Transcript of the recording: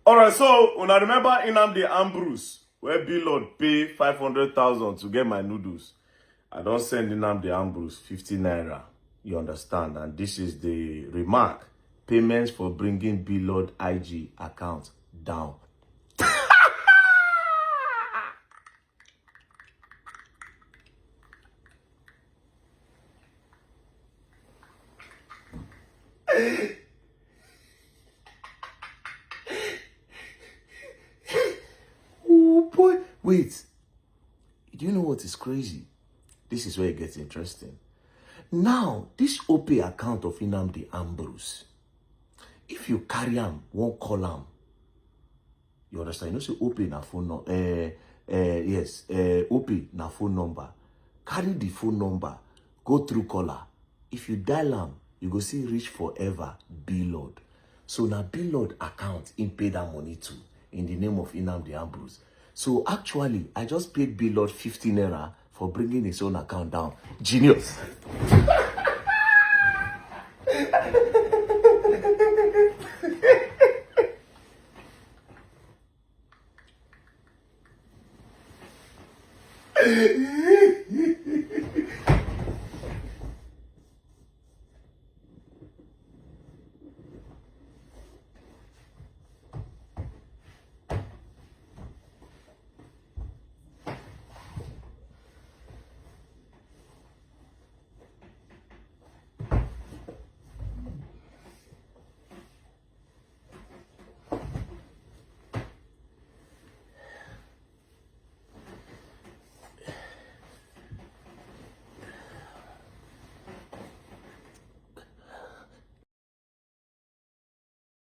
Alright, so when I remember Nnamdi Ambros, where Blord pay 500,000 to get my noodles, I don't send Nnamdi Ambros 50 naira. You understand? And this is the remark. Payments for bringing Blord IG account down. Oh boy. Wait. Do you know what is crazy? This is where it gets interesting. Now, this OP account of Nnamdi Ambros, if you carry him, won't call him. You understand? You know, say OP na phone number. Yes, OP na phone number. Carry the phone number, go through caller. If you dial him, you go see reach forever Blord. So now Blord account in pay that money too in the name of Nnamdi Ambros. So actually, I just paid Blord 50 naira for bringing his own account down. Genius.